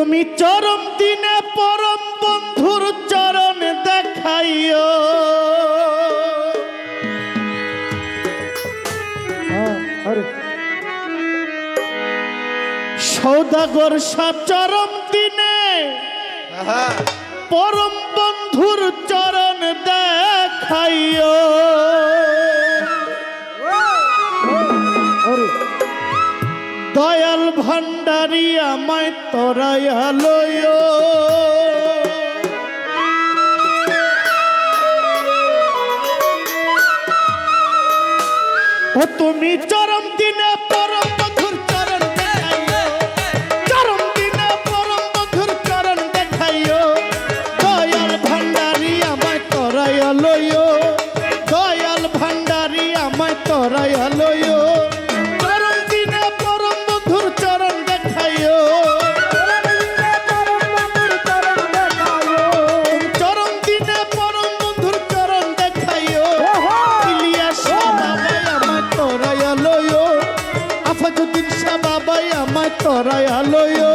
তুমি চরম দিনে পরম বন্ধুর চরণ দেখাইও। সৌদাগর চরম দিনে পরম বন্ধুর চরণ দেখাইও। দয়াল ভান্ডারী আমায় তরাইয়া লইও। ও তুমি চরম দিনে পরম বন্ধুর চরণ দেখাইও, চরম দিনে পরম বন্ধুর চরণ দেখাইও। দয়াল ভান্ডারী আমায় তরাইয়া লইও, দয়াল ভান্ডারী আমায় তরাইয়া লইও। তরাইয়া লইও।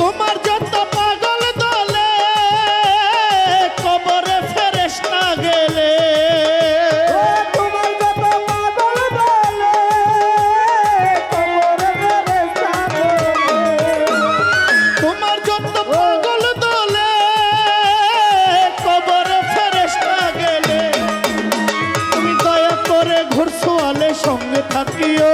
তোমার যত পাগল দলে কবরে ফেরেশতা গেলে, সঙ্গে থাকিও,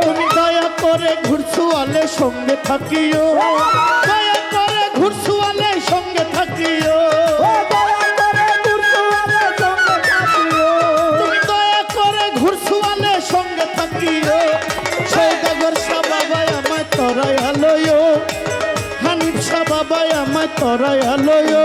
তুমি দয়া করে ঘুরছুয়ালে সঙ্গে থাকিও, দয়া করে ঘুরছুয়ালে সঙ্গে থাকিও, তুমি দয়া করে ঘুরছুয়ালে সঙ্গে থাকিও। সৌদাগর শাহ বাবাই আমায় তরাইয়া লইও, হানিফ শাহ বাবাই আমায় তরাইয়া লইও।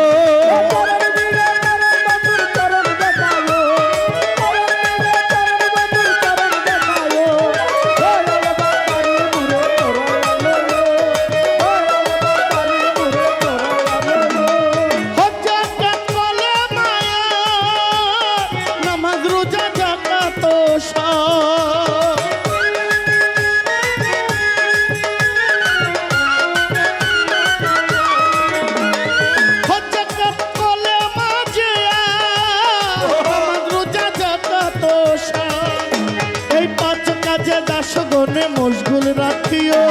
এই পাঁচ কাজে দাসগণে মশগুল রাখিও,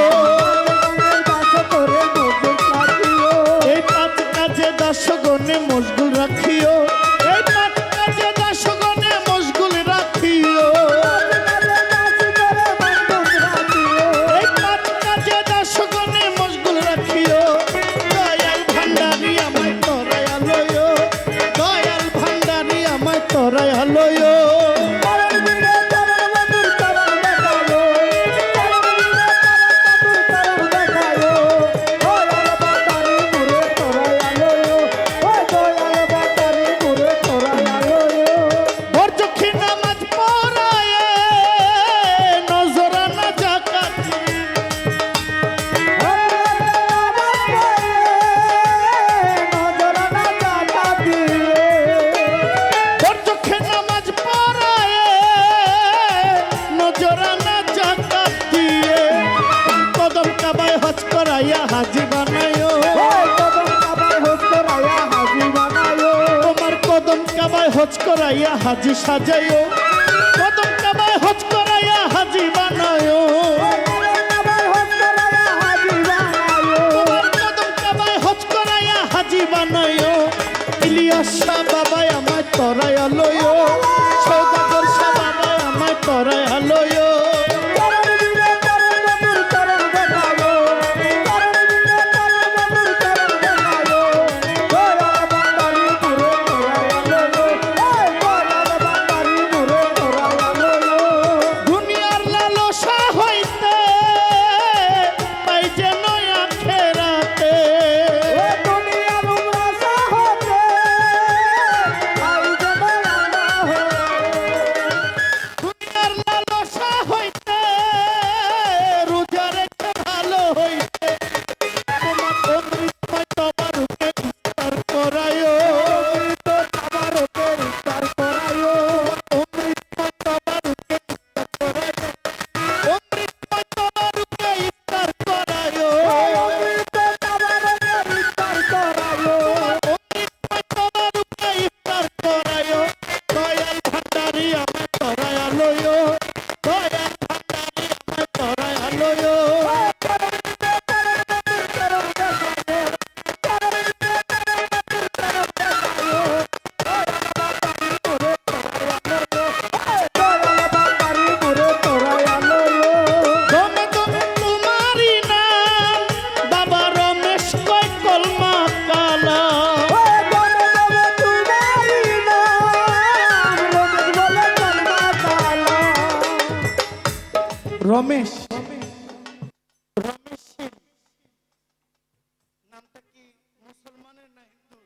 এই পাঁচ কাজে দাসগণে মশগুল রাখিও, এই পাঁচ কাজে দাসগণে মশগুল রাখিও, এই পাঁচ কাজে দাসগণে মশগুল রাখিও। দয়াল ভান্ডারী আমায় তরাইয়া লইও, দয়াল ভান্ডারী আমায় তরাইয়া লইও। হাজি বানায়ো, তোমার কদম কাবায় হজ করাইয়া হাজি সাজায়ো, কদম কাবায় হজ করাইয়া হাজি বানায়ো, তোমার কদম কাবায় হজ করাইয়া হাজি বানায়ো। ইলিয়াস শাহ বাবাই আমায় তরাইয়া লইও, সৌদাগর শাহ বাবাই আমায় তরাইয়া লইও। রমেশ রমেশ সিং নামটা কি মুসলমানের না হিন্দু?